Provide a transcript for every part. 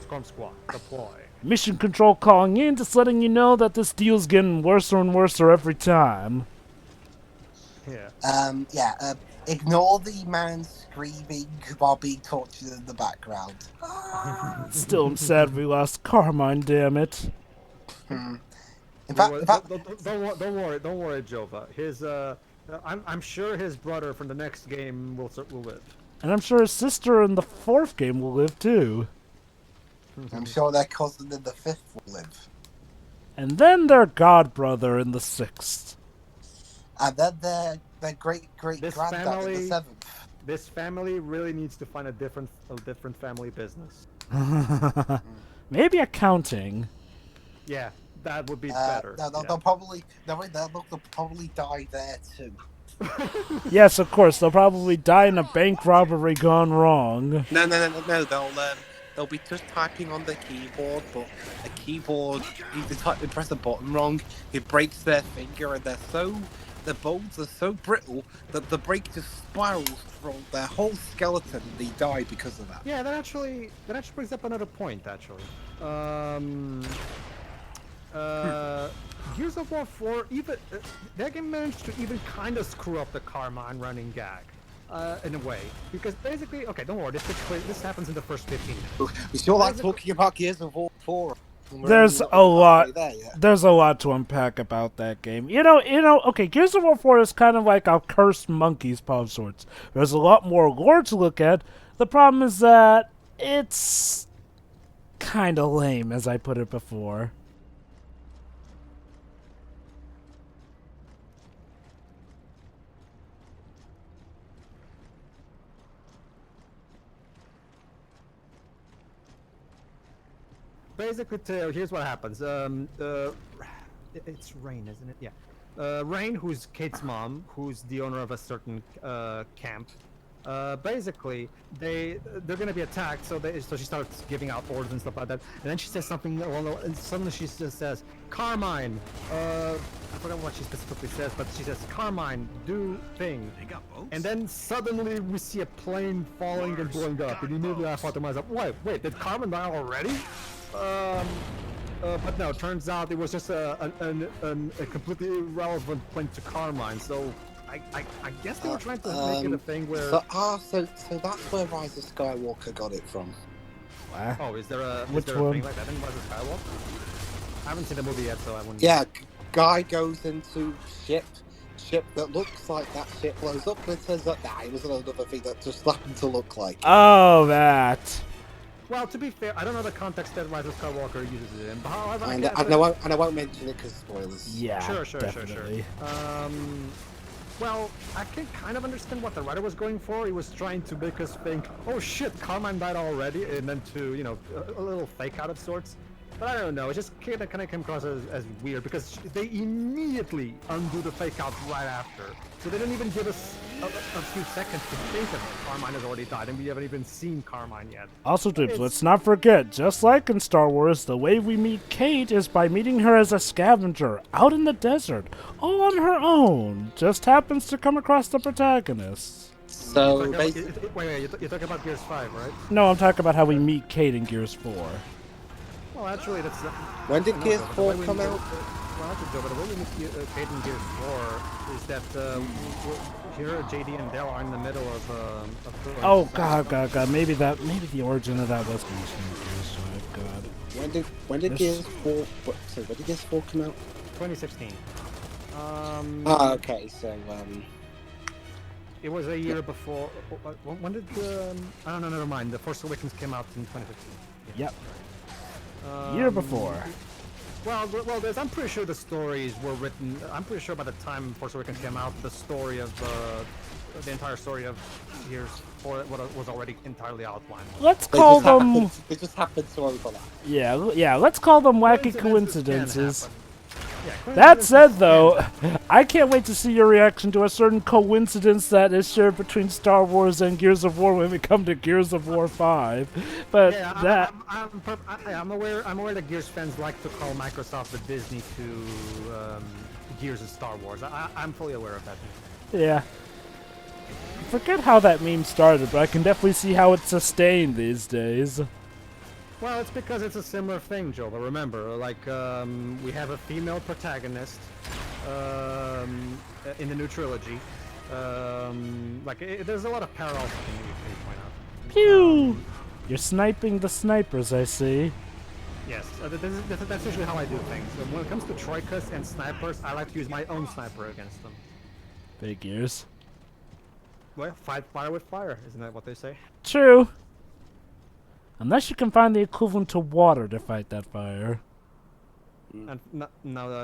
Storm Squad, deploy. Mission control calling in, just letting you know that this deal's getting worse and worse every time. Yeah. Ignore the man screaming while being tortured in the background. Still, I'm sad we lost Carmine, damn it. In Don't fact, worry, Jova. I'm sure his brother from the next game will live. And I'm sure his sister in the 4th game will live too. I'm sure their cousin in the 5th will live. And then their godbrother in the 6th. And then their great-great-granddad in the 7th. This family really needs to find a different family business. Maybe accounting. Yeah, that would be better. No, they'll probably die there too. Yes, of course, they'll probably die in a bank robbery gone wrong. No. They'll be just typing on the keyboard, but the keyboard, they press the button wrong, it breaks their finger, and their bones are so brittle that the break just spirals through their whole skeleton, and they die because of that. Yeah, that actually brings up another point. Actually, Gears of War 4, even that game managed to even kind of screw up the Carmine running gag. In a way, because basically, okay, don't worry, this happens in the first 15 minutes. We still like talking about Gears of War 4. There's a lot. There's a lot to unpack about that game. You know. Okay, Gears of War 4 is kind of like a cursed monkey's paw of sorts. There's a lot more lore to look at. The problem is that it's kind of lame, as I put it before. Basically, here's what happens. It's Rain, isn't it? Yeah. Rain, who's Kate's mom, who's the owner of a certain camp. Basically, they're gonna be attacked, so she starts giving out orders and stuff like that. And then she says something, and suddenly she just says, "Carmine." I forgot what she specifically says, but she says, "Carmine, do thing." And then suddenly we see a plane falling and blowing up, and immediately I thought to myself, "Wait, did Carmine die already?" But no, turns out it was just a completely irrelevant plane to Carmine. So I guess they were trying to make it a thing where. So that's where Rise of Skywalker got it from. Wow. Oh, is there a Which thing one? like that in Rise of Skywalker? I haven't seen the movie yet, so I wouldn't. Yeah, guy goes into ship that looks like that ship blows up, and it says that it was another thing that just happened to look like. Oh, that. Well, to be fair, I don't know the context that Rise of Skywalker uses it in, but however, And I won't mention it because spoilers. Yeah, Sure. definitely. Well, I can kind of understand what the writer was going for. He was trying to make us think, oh shit, Carmine died already, and then to, a little fake out of sorts. But I don't know, it just kind of came across as weird, because they immediately undo the fake out right after. So they didn't even give us a few seconds to think of it. Carmine has already died, and we haven't even seen Carmine yet. Also, Dibs, let's not forget, just like in Star Wars, the way we meet Kate is by meeting her as a scavenger, out in the desert, all on her own. Just happens to come across the protagonist. So Wait, you're talking about Gears 5, right? No, I'm talking about how we meet Kate in Gears 4. Well, actually, that's... when did Gears 4 come out? Well, actually, but the way we meet Kate in Gears 4 is that here JD and Dale are in the middle of Oh god, maybe the origin of that was mentioned in Gears 5, god. When did Gears 4? Sorry, when did Gears 4 come out? 2016. Okay, so it was a year before. When did I don't know. Never mind. The Force Awakens came out in 2015. Yep. Year before. Well, I'm pretty sure the stories were written. I'm pretty sure by the time Force Awakens came out, the story of the entire story of Gears 4 was already entirely outlined. Let's call them. It just happened to overlap. Yeah. Let's call them wacky Coincidences coincidences. Yeah, That said, though, I can't wait to see your reaction to a certain coincidence that is shared between Star Wars and Gears of War when we come to Gears of War 5. But yeah, I'm aware that Gears fans like to call Microsoft the Disney to Gears of Star Wars. I'm fully aware of that. Yeah. Forget how that meme started, but I can definitely see how it's sustained these days. Well, it's because it's a similar thing, Joel. Remember, like, we have a female protagonist in the new trilogy. There's a lot of parallels you can point out. Pew! You're sniping the snipers, I see. Yes, that's usually how I do things. When it comes to troikas and snipers, I like to use my own sniper against them. Figures. Well, fight fire with fire, isn't that what they say? True. Unless you can find the equivalent to water to fight that fire. And no,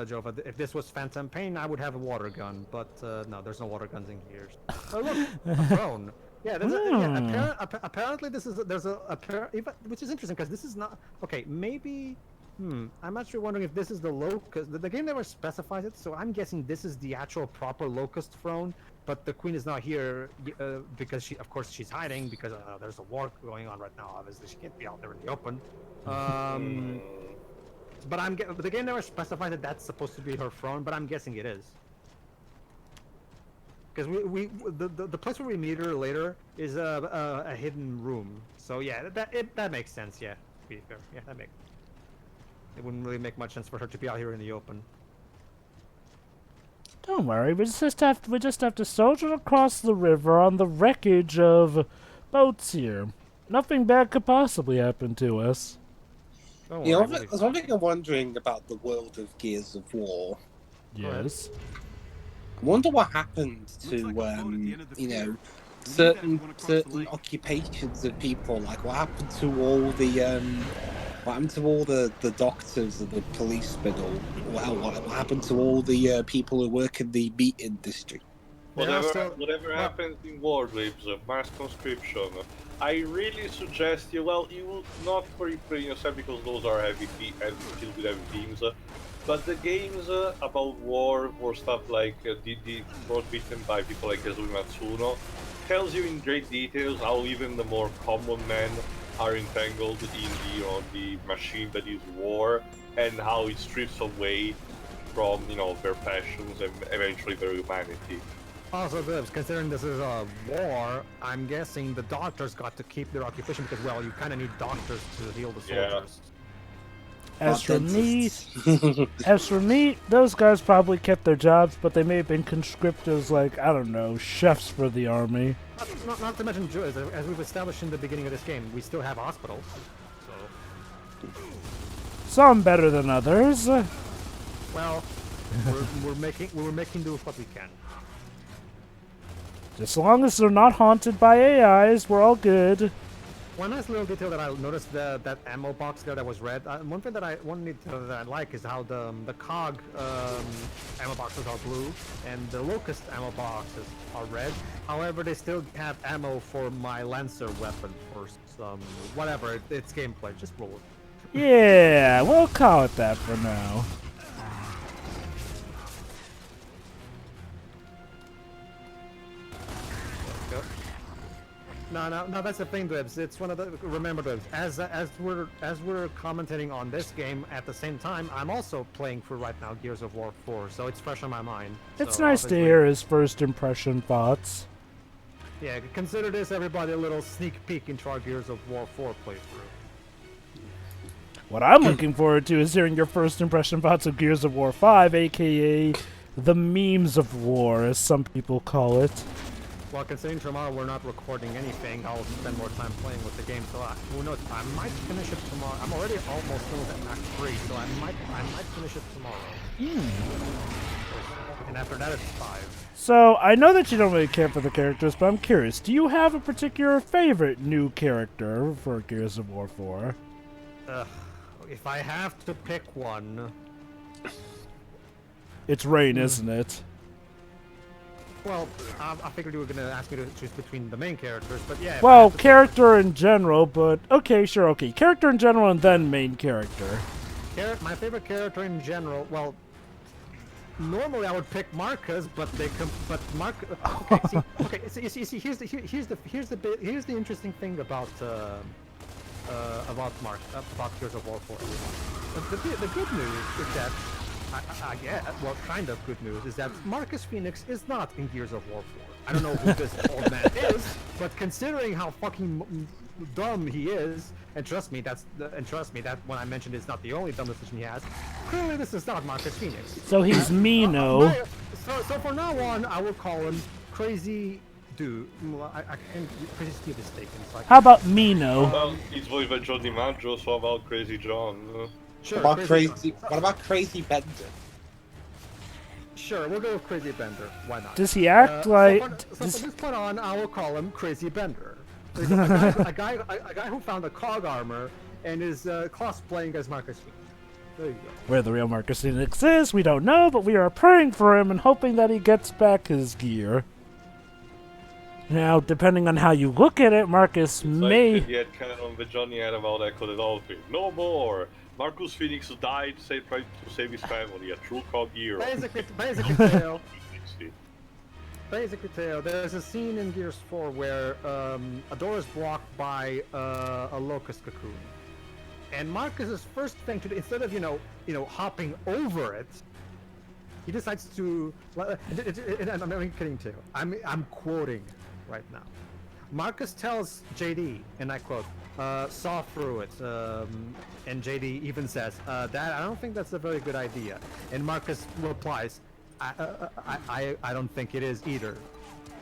Jova, if this was Phantom Pain, I would have a water gun, but no, there's no water guns in here. Oh look, a throne. Yeah, apparently this is which is interesting because this is not okay. Maybe, I'm actually wondering if this is the Locust. The game never specifies it, so I'm guessing this is the actual proper Locust throne. But the queen is not here because of course, she's hiding because there's a war going on right now. Obviously, she can't be out there in the open. But the game never specified that that's supposed to be her throne, but I'm guessing it is. Because the place where we meet her later is a hidden room. So yeah, that makes sense. Yeah, to be fair. Yeah, it wouldn't really make much sense for her to be out here in the open. Don't worry, we just have to soldier across the river on the wreckage of boats here. Nothing bad could possibly happen to us. You know, there's one thing I'm wondering about the world of Gears of War. Yes. I wonder what happened to you know, certain occupations of people. Like what happened to all the doctors and the policemen, or what happened to all the people who work in the meat industry? Whatever happens in war, lives mass conscription. I really suggest you. Well, you will not for yourself because those are heavy and filled with heavy themes. But the games about war or stuff like brought written by people like Kazumi Matsuno tells you in great details how even the more common men are entangled in the machine that is war, and how it strips away from their passions and eventually their humanity. Also, considering this is a war, I'm guessing the doctors got to keep their occupation because, well, you kind of need doctors to heal the soldiers. As for me, those guys probably kept their jobs, but they may have been conscripted as, like, I don't know, chefs for the army. Not to mention, as we've established in the beginning of this game, we still have hospitals. So. Some better than others. Well, we're making do with what we can. Just as long as they're not haunted by AIs, we're all good. One nice little detail that I noticed that ammo box there that was red. One detail that I like is how the COG ammo boxes are blue and the Locust ammo boxes are red. However, they still have ammo for my Lancer weapon for some whatever. It's gameplay. Just roll it. Yeah, we'll call it that for now. No, that's the thing, Dwebs. It's one of the remember, Dwebs. As we're commentating on this game at the same time, I'm also playing for right now Gears of War 4, so it's fresh on my mind. It's nice to hear his first impression thoughts. Yeah, consider this, everybody, a little sneak peek into our Gears of War 4 playthrough. What I'm looking forward to is hearing your first impression thoughts of Gears of War 5, aka the memes of war, as some people call it. Well, considering tomorrow we're not recording anything, I'll spend more time playing with the game. So who knows? I might finish it tomorrow. I'm already almost finished at Act 3, so I might finish it tomorrow. And after that, it's 5. So I know that you don't really care for the characters, but I'm curious. Do you have a particular favorite new character for Gears of War 4? If I have to pick one, it's Rain, isn't it? Well, I figured you were going to ask me to choose between the main characters, but yeah. Well, character in general, but okay, sure, okay. Character in general and then main character. My favorite character in general, well, normally I would pick Marcus, but here's the interesting thing about Gears of War 4. The good news is that kind of good news is that Marcus Phoenix is not in Gears of War 4. I don't know who this old man is, but considering how fucking dumb he is, and trust me, that when I mentioned it's not the only dumb decision he has. Clearly, this is not Marcus Phoenix. So he's Mino. So from now on, I will call him Crazy Dude. I can't. Crazy Steve is taken. So How about Mino? Well, he's voiced by Johnny Manjo, so about Crazy John. Sure. What about Crazy Bender? Sure, we'll go with Crazy Bender. Why not? Does he act like? So from this point on, I will call him Crazy Bender. A guy who found a cog armor and is cosplaying as Marcus Phoenix. There you go. Where the real Marcus Phoenix is, we don't know, but we are praying for him and hoping that he gets back his gear. Now, depending on how you look at it, Marcus may... Like, yet canon with Johnny had about that could it all be. No more! Marcus Phoenix died to save his family, a true cog hero. Basically, Tail, there's a scene in Gears 4 where a door is blocked by a Locust cocoon. And Marcus's first thing to do, instead of, hopping over it, he decides to... I'm not kidding, Tail. I'm quoting right now. Marcus tells JD, and I quote, saw through it, and JD even says, Dad, I don't think that's a very good idea. And Marcus replies, I don't think it is either.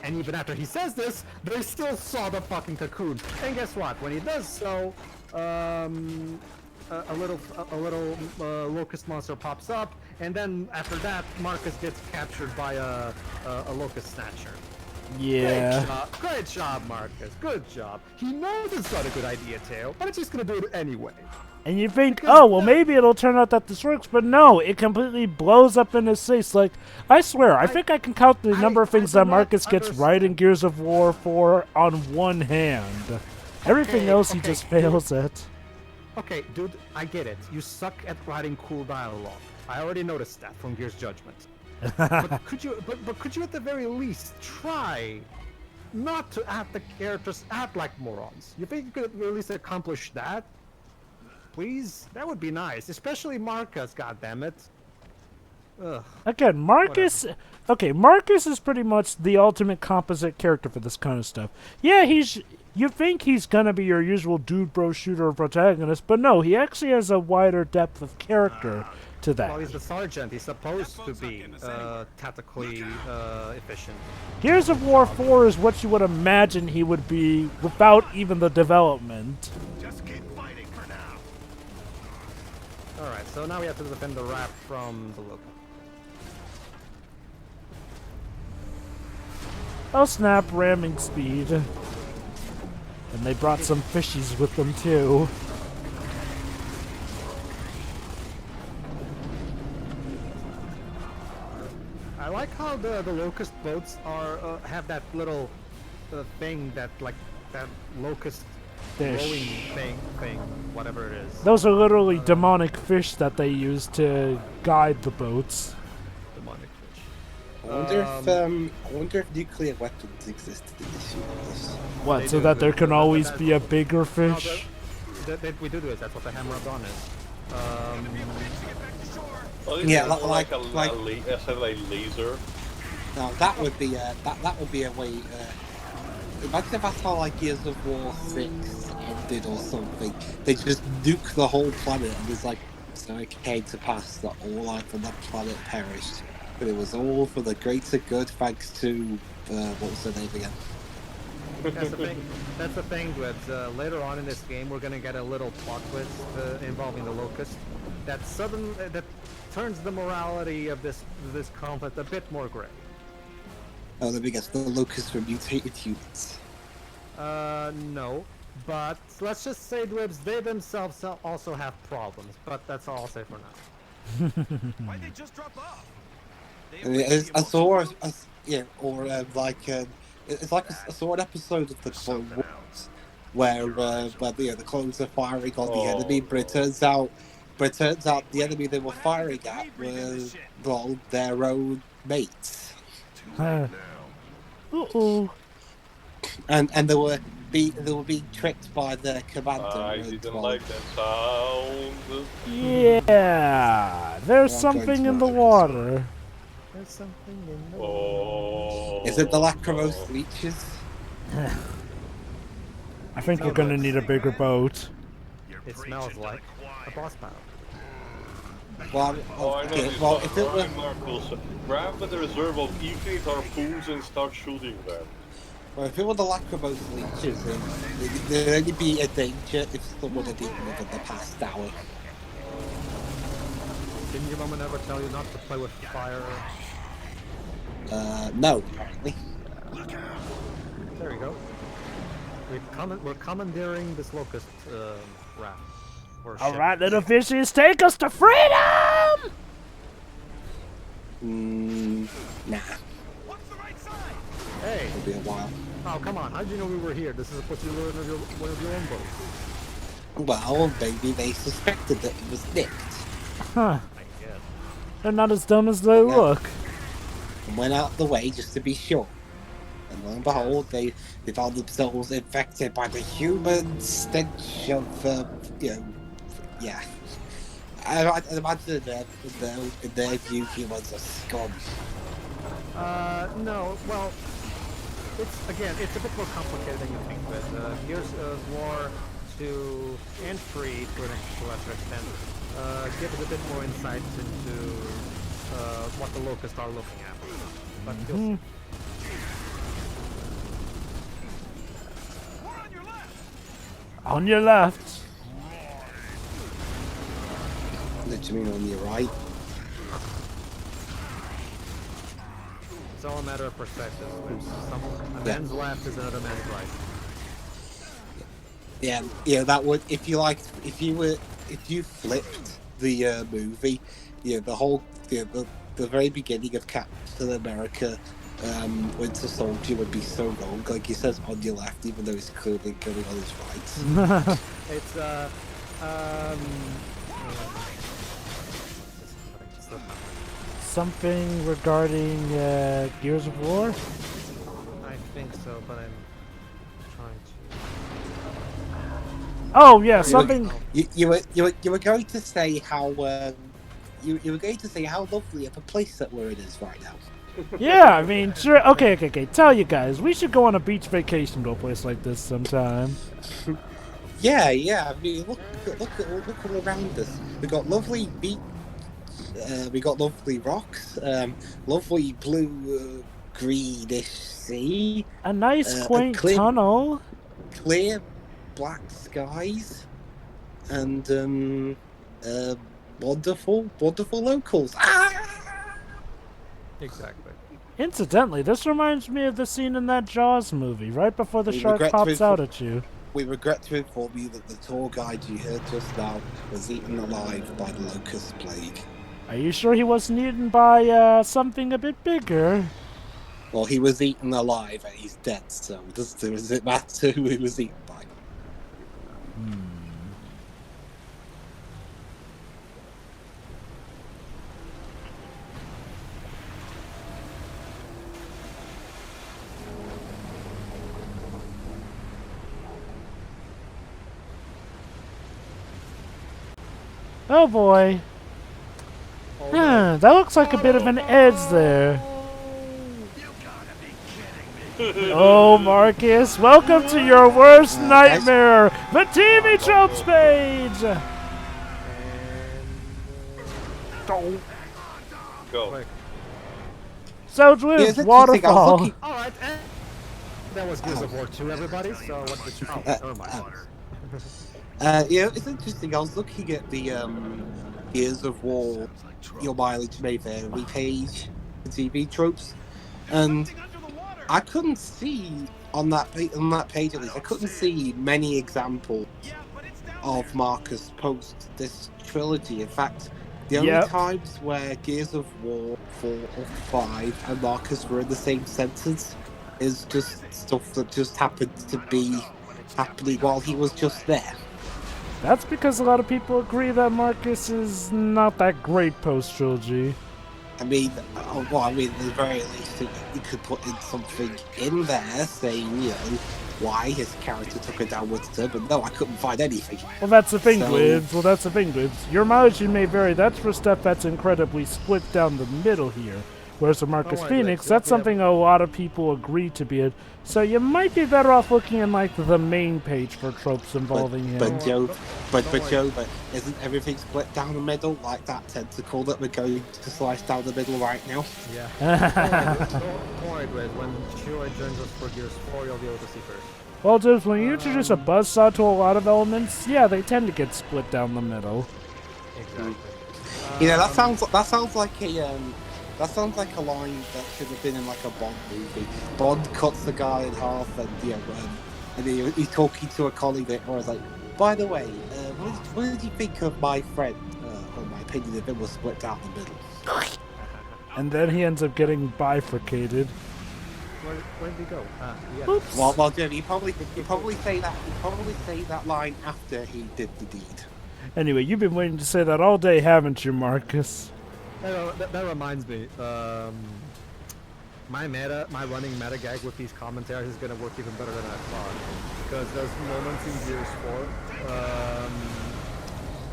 And even after he says this, they still saw the fucking cocoon. And guess what? When he does so, a little locust monster pops up, and then after that, Marcus gets captured by a locust snatcher. Yeah. Great job, Marcus. Good job. He knows it's not a good idea, Tail, but it's just gonna do it anyway. And you think, oh, well, maybe it'll turn out that this works, but no, it completely blows up in his face. Like, I swear, I think I can count the number of things that Marcus gets right in Gears of War 4 on one hand. Everything else he just fails at. Okay, dude, I get it. You suck at writing cool dialogue. I already noticed that from Gears Judgment. but could you at the very least try not to have the characters act like morons? You think you could at least accomplish that? Please? That would be nice. Especially Marcus, goddammit. Ugh. Again, Marcus... Whatever. Okay, Marcus is pretty much the ultimate composite character for this kind of stuff. Yeah, you think he's gonna be your usual dude bro shooter protagonist, but no, he actually has a wider depth of character to that. Well, he's the sergeant. He's supposed to be tactically efficient. Gears of War 4 is what you would imagine he would be without even the development. Just keep fighting for now. Alright, so now we have to defend the raft from the Locust. Oh snap, ramming speed. And they brought some fishies with them too. I like how the Locust boats are have that little thing that that Locust glowing thing, whatever it is. Those are literally demonic fish that they use to guide the boats. Demonic fish. I wonder if nuclear weapons existed in this universe. What, so that there can always be a bigger fish? We do this. That's what the Hammer of Dawn is. Yeah, like a laser. Now that would be a way. Imagine if that's how like Gears of War 6 ended or something. They just nuke the whole planet, and it's like, so it came to pass that all life on that planet perished, but it was all for the greater good, thanks to what was her name again? That's the thing with later on in this game, we're gonna get a little plot twist involving the Locust that turns the morality of this conflict a bit more gray. Oh, let me guess, the Locusts were mutated humans. No, but let's just say, Dwibs, they themselves also have problems, but that's all I'll say for now. Why'd they just drop off? I mean, it's a sort of, it's like a sort of episode of the Clone Wars, where the clones are firing on the enemy, but it turns out the enemy they were firing at were their own mates. And they were being tricked by their commander. I didn't like that sound. Yeah, there's something in the water. There's something in the water. Is it the lacrimose leeches? I think you're gonna need a bigger boat. It smells like a boss battle. Well, I know okay, this well, one. if it were... Ryan Marcos, grab the reserve of infinite harpoons and start shooting them. Well, if it were the lacrimose leeches, then there'd only be a danger if someone had eaten within the past hour. Didn't your mama ever tell you not to play with fire? No, apparently. There you go. We're commandeering this Locust raft. Or All ship. right, little fishies, take us to freedom! Nah, What's the right side? Hey! it'll be a while. Oh, come on. How'd you know we were here? This is supposed to be one of your own boats. Well, maybe they suspected that it was nicked. Huh. I guess. They're not as dumb as they look. And went out the way just to be sure. And lo and behold, they found themselves infected by the human stench of, yeah. I imagine that in their view, humans are scum. No, well, it's a bit more complicated than you think, but Gears of War 2 and 3, to a lesser extent, give us a bit more insight into what the Locusts are looking at. But you'll see. We're on your left. On your left. Literally on your right. It's all a matter of perspective. A man's left is another man's right. Yeah, that would if you flipped the movie, the very beginning of Captain America, Winter Soldier would be so wrong. Like he says on your left, even though he's clearly going on his right. It's Something regarding Gears of War? I think so, but I'm trying to. Oh yeah, something. You were going to say how you were going to say how lovely of a place that we're in is right now. Yeah, I mean, sure. Okay. Tell you guys, we should go on a beach vacation to a place like this sometime. Yeah. I mean, look all around us. We got lovely beach. We got lovely rocks. Lovely blue, greenish sea. A nice quaint clear, tunnel. Clear, black skies, and wonderful locals. Ah! Exactly. Incidentally, this reminds me of the scene in that Jaws movie, right before the shark pops out at you. We regret to inform you that the tour guide you heard just now was eaten alive by the locust plague. Are you sure he wasn't eaten by something a bit bigger? Well, he was eaten alive and he's dead, so does it matter who he was eaten by? Oh boy. That looks like a bit of an edge there. You gotta be kidding me. Oh, Marcus, welcome to your worst nightmare, the TV tropes page! Go. So, Drew, waterfall. Alright, and that was Gears of War 2, everybody, so what did you... Oh, never mind. It's interesting. I was looking at the Gears of War, your mileage may vary page, the TV tropes, and I couldn't see on that page at least. I couldn't see many examples of Marcus post this trilogy. In fact, the only times where Gears of War 4 or 5 and Marcus were in the same sentence is just stuff that just happened to be happening while he was just there. That's because a lot of people agree that Marcus is not that great post-trilogy. I mean, at the very least, you could put in something in there saying, why his character took a downward turn, but no, I couldn't find anything. Well, that's the thing, Glibs. Your mileage may vary. That's for stuff that's incredibly split down the middle here. Whereas for Marcus worry, Phoenix, Lex, that's you'll be something a lot of people agree to be it. So you might be better off looking in like the main page for tropes involving him. But Joe, but don't worry. Joe, but isn't everything split down the middle like that tentacle that we're going to slice down the middle right now? Yeah. Don't worry, Grace. When Shiro joins us for Gears 4, you'll be able to see first. Well, dudes, when you introduce a buzzsaw to a lot of elements, yeah, they tend to get split down the middle. Exactly. Yeah, that sounds like a line that should have been in like a Bond movie. Bond cuts the guy in half, and he's talking to a colleague where he's like, "By the way, what did you think of my friend? Or my opinion if it was split down the middle?" And then he ends up getting bifurcated. Where did he go? Yes. Oops. Well, Jim, you probably say that line after he did the deed. Anyway, you've been waiting to say that all day, haven't you, Marcus? That reminds me. My running meta gag with these commentaries is gonna work even better than I thought, because there's moments in Gears 4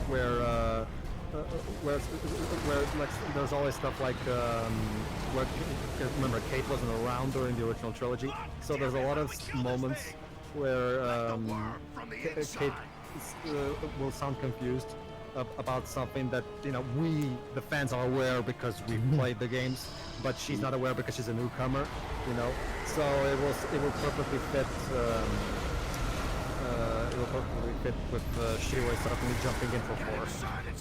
where like there's always stuff like remember Kate wasn't around during the original trilogy, so there's a lot of moments where Kate will sound confused about something that we the fans are aware because we've played the games, but she's not aware because she's a newcomer, so it will perfectly fit. It will perfectly fit with Shiro suddenly jumping in for 4.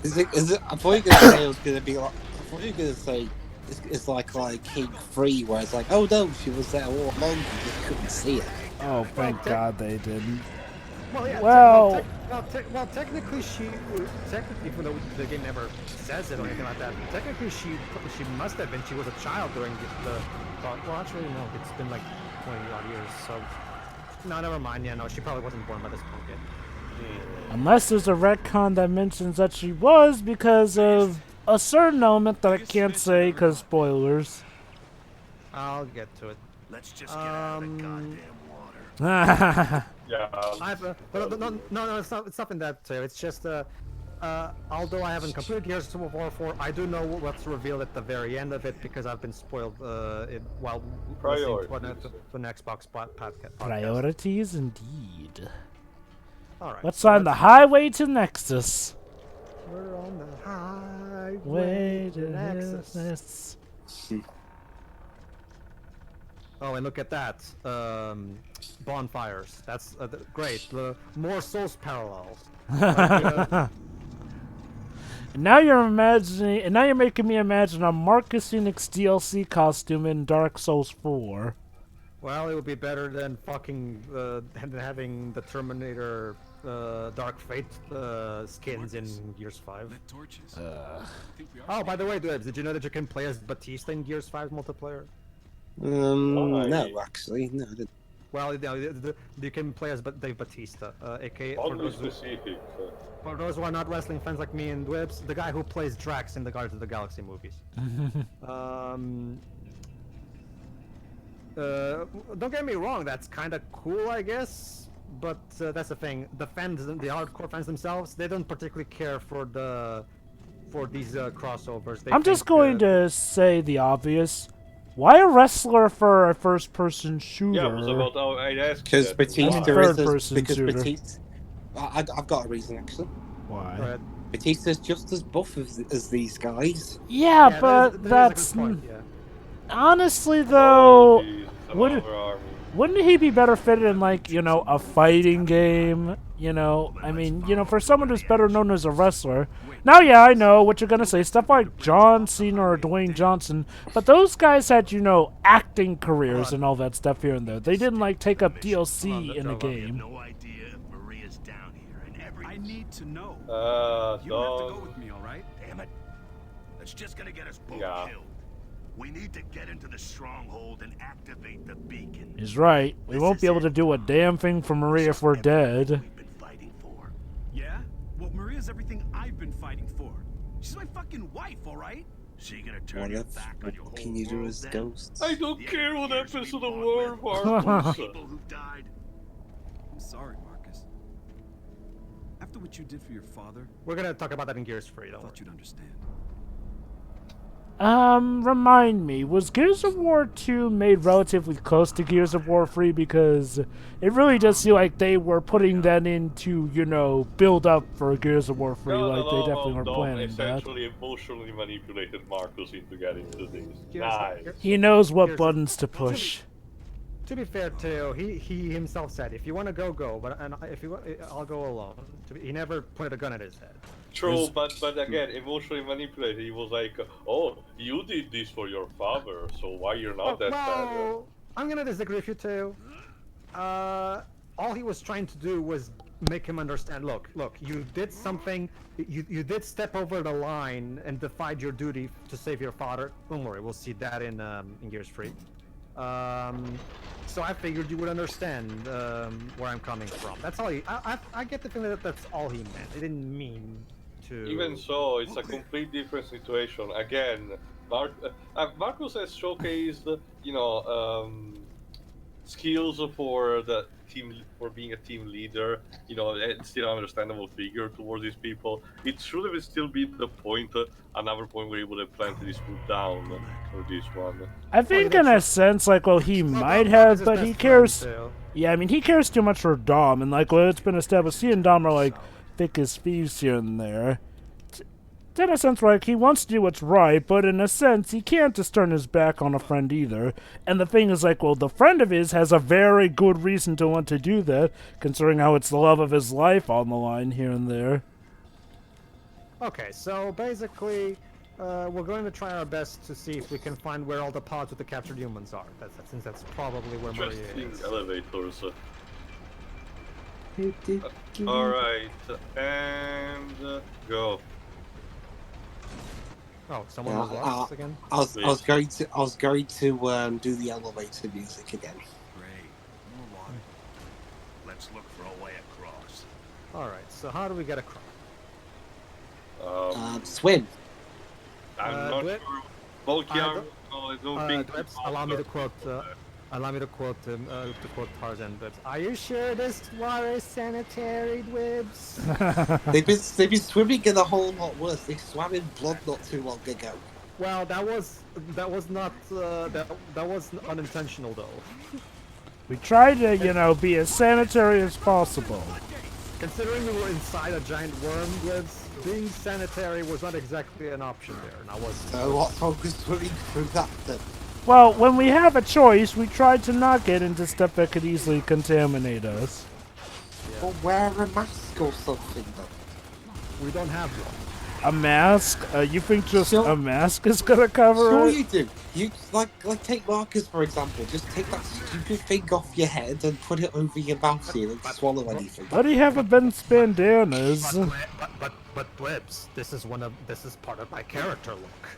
Is it? I thought you were gonna say it was gonna be like. I thought you were gonna say it's like King 3, where it's like, oh no, she was there all along, you just couldn't see it. Oh, thank God they didn't. Well, yeah. Well, Technically, even though the game never says it or anything like that, technically she must have been. She was a child during the. Well, actually, no. It's been like 20 odd years. So, no, never mind. Yeah, no, she probably wasn't born by this point yet. unless there's a retcon that mentions that she was because of a certain element that I can't say because spoilers. I'll get to it. Let's just get out of the goddamn water. Yeah. No, it's nothing that. It's just although I haven't completed Gears of War 4, I do know what's revealed at the very end of it because I've been spoiled while listening to an Xbox podcast. Priorities indeed. All right. What's on the highway to Nexus? We're on the highway Way to Nexus. Oh, and look at that. Bonfires. That's great. More Souls parallels. And now you're making me imagine a Marcus Phoenix DLC costume in Dark Souls 4. Well, it would be better than fucking having the Terminator Dark Fate skins in Gears 5. Oh, by the way, dudes, did you know that you can play as Batista in Gears 5 multiplayer? No, actually, no. I didn't. Well, you can play as Dave Batista, aka Oddly specific. for those who are not wrestling fans like me and Dwibs, the guy who plays Drax in the Guardians of the Galaxy movies. Don't get me wrong, that's kind of cool, I guess. But that's the thing. The fans, the hardcore fans themselves, they don't particularly care for these crossovers. I'm just going to say the obvious. Why a wrestler for a first-person shooter? Yeah, it was about I'd ask Because that. Batista third-person because shooter. Batista. I've got a reason actually. Why? Right. Batista's just as buff as these guys. Yeah, but that is that's a good point, yeah. honestly though. Would Wouldn't he be better fitted in, like, a fighting game? I mean, for someone who's better known as a wrestler. Now, yeah, I know what you're gonna say, stuff like John Cena or Dwayne Johnson, but those guys had, acting careers and all that stuff here and there. They didn't, like, take up DLC in a game. No idea if Maria's down here, and I need to know. You dog. have to go with me, all right? Damn it! That's just gonna get us both killed. We need to get into the stronghold and activate the beacon. He's right. We won't be able to do a damn thing for Maria if we're dead. We've been fighting for. Yeah? Well, Maria's everything I've been fighting for. She's my fucking wife, all right? She gonna turn your back on your whole Can you do world as then? ghosts? I don't care what happens to the world, People Marcus. who died. I'm sorry, Marcus. After what you did for your father, We're gonna talk about that in Gears 3, I though. thought you'd understand. Remind me, was Gears of War 2 made relatively close to Gears of War 3? Because it really does seem like they were putting that in to, you know, build up for Gears of War 3, like they definitely were planning that. Essentially emotionally manipulated Marcus into getting to this. Nice. He knows what buttons to push. To be fair, Teo, he himself said, if you want to go, go, but if you want, I'll go alone. He never pointed a gun at his head. True, but again, emotionally manipulated. He was like, "Oh, you did this for your father, so why you're not that bad?" I'm gonna disagree with you, Teo. All he was trying to do was make him understand. Look, you did something. You did step over the line and defied your duty to save your father. Don't worry, we'll see that in Gears 3. So I figured you would understand where I'm coming from. That's all. I get the feeling that that's all he meant. He didn't mean to. Even so, it's a complete different situation. Again, Marcus has showcased, you know, skills for the team, for being a team leader. You know, it's still an understandable figure towards these people. It should have still been the point, another point where he would have planted his foot down for this one. I think in a sense, like, well, he might have, but he cares. Yeah, I mean, he cares too much for Dom, and like, well, it's been established, he and Dom are like thick as thieves here and there. It's in a sense, like, he wants to do what's right, but in a sense, he can't just turn his back on a friend either. And the thing is, like, well, the friend of his has a very good reason to want to do that, considering how it's the love of his life on the line here and there. Okay, so basically, we're going to try our best to see if we can find where all the pods with the captured humans are. Since that's probably where Maria is. Elevators. Alright, and go. Oh, someone was lost again? I was going to do the elevator music again. Great. More water. Let's look for a way across. Alright, so how do we get across? Swim. I'm not sure. Bulky arm. I don't think. Allow me to quote. Allow me to quote Tarzan. But are you sure this water is sanitary, Dwibs? they've been swimming in a whole lot worse. They swam in blood not too long ago. Well, that was not that was unintentional though. We tried to, you know, be as sanitary as possible. Considering we were inside a giant worm, being sanitary was not exactly an option there. And I was. So what focus swimming through that then? Well, when we have a choice, we try to not get into stuff that could easily contaminate us. Yeah. Well, wear a mask or something then. We don't have one. A mask? You think just a mask is gonna cover sure it? You do. You like take Marcus for example. Just take that stupid thing off your head and put it over your mouth here and swallow anything. But he haven't been bandanas. But Dwibs, this is part of my character look.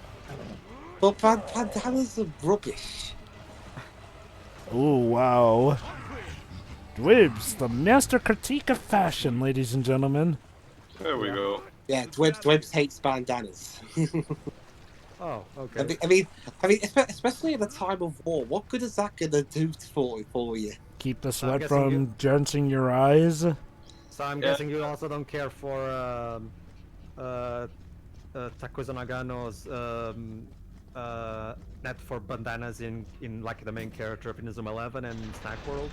But bandanas are rubbish. Oh, wow. Dwibs, the master critique of fashion, ladies and gentlemen. There we go. Yeah, Dwibs hates bandanas. Oh, okay. I mean, especially at a time of war, what good is that gonna do for you? Keep the sweat from drenching your eyes. So I'm guessing you also don't care for Takuza Nagano's net for bandanas in like the main character of Inazuma 11 and Snack World.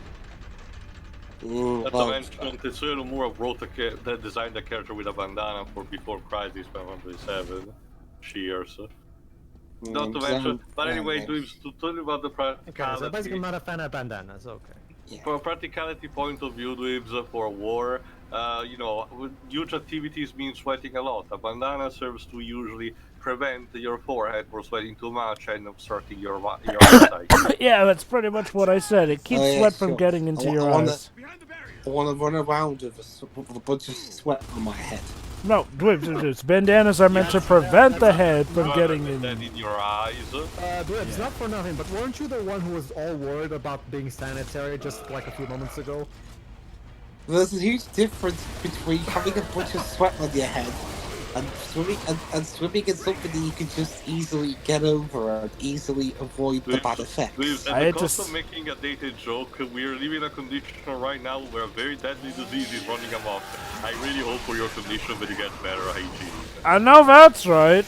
Not to mention, Tetsuya Nomura wrote that designed the character with a bandana for Before Crisis 507 years. Not to mention, but anyway, to tell you about the practicality. Okay, so basically, I'm not a fan of bandanas. Okay. Yeah. From a practicality point of view, Dweebs, for a war, you know, huge activities mean sweating a lot. A bandana serves to usually prevent your forehead from sweating too much and obstructing your eyesight. Yeah, that's pretty much what I said. It keeps sweat from getting into your eyes. I want to run around with a bunch of sweat on my head. No, Dwibs, bandanas are meant to prevent the head from getting in. In your eyes. Dwibs, not for nothing, but weren't you the one who was all worried about being sanitary just like a few moments ago? There's a huge difference between having a bunch of sweat on your head and swimming in something that you can just easily get over and easily avoid the bad effects. At the cost of making a dated joke, we're living in a condition right now where a very deadly disease is running amok. I really hope for your condition that you get better, Haiji. I know that's right.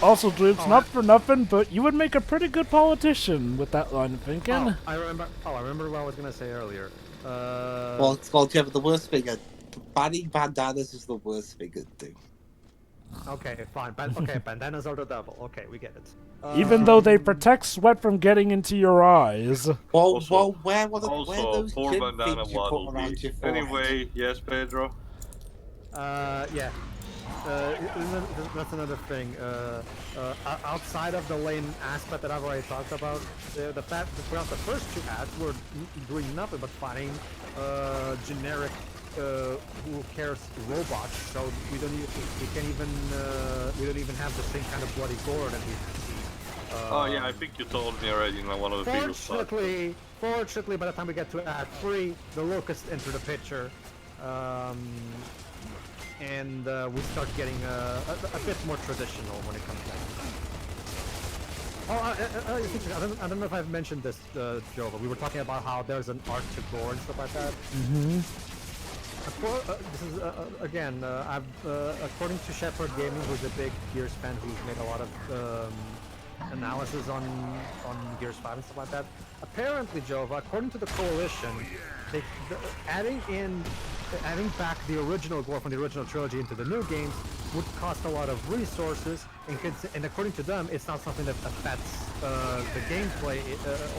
Also, Droops, not for nothing, but you would make a pretty good politician with that line of thinking. I remember what I was gonna say earlier. Well, yeah, but the worst thing, banning bandanas is the worst thing to do. Okay, fine. Okay, bandanas are the devil. Okay, we get it. Even though they protect sweat from getting into your eyes. Well, where also, those poor gym bandana things you put waddle around dee. your forehead? Anyway, yes, Pedro. Yeah. That's another thing. Outside of the lane aspect that I've already talked about, the fact that throughout the first two ads we're doing nothing but fighting generic who cares robots. So we don't even have the same kind of bloody gore that we see. Oh yeah, I think you told me already in one of the previous parts. Fortunately, by the time we get to Act 3, the Locust enter the picture, and we start getting a bit more traditional when it comes to that. I don't know if I've mentioned this, Joe, but we were talking about how there's an art to gore and stuff like that. Mm-hmm. This is again, according to Shepherd Gaming, who's a big Gears fan, who's made a lot of analysis on Gears 5 and stuff like that. Apparently, Jova, according to the Coalition, adding back the original gore from the original trilogy into the new games would cost a lot of resources, and according to them, it's not something that affects the gameplay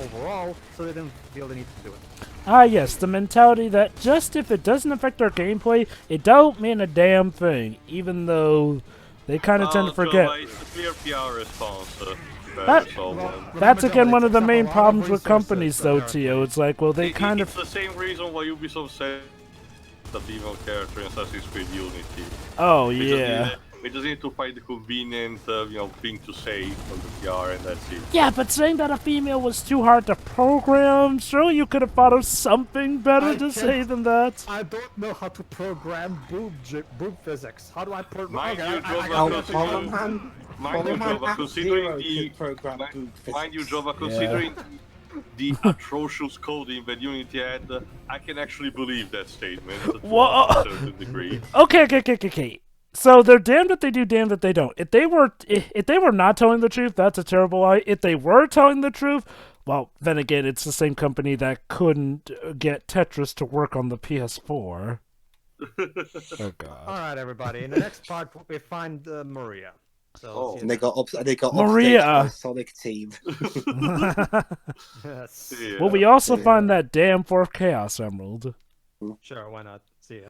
overall, so they didn't feel the need to do it. Ah, yes, the mentality that just if it doesn't affect our gameplay, it don't mean a damn thing, even though they kind of tend to forget. So, it's a clear PR response. That's again one of the main problems with companies, though, Tio. It's like, well, they kind of... It's the same reason why Ubisoft said the female character in Assassin's Creed Unity. Oh, yeah. We just need to find the convenient, thing to say for the PR, and that's it. Yeah, but saying that a female was too hard to program, surely you could have thought of something better to say than that. I don't know how to program boob physics. How do I program? Mind you, Jova, considering the atrocious coding that Unity had, I can actually believe that statement to a certain degree. Okay. So they're damned if they do, damned if they don't. If they were not telling the truth, that's a terrible lie. If they were telling the truth, well, then again, it's the same company that couldn't get Tetris to work on the PS4. Oh God! All right, everybody. In the next part, we find Maria. So and they got Maria, Sonic team. Yes. Well, we also find that damn fourth Chaos Emerald. Sure, why not?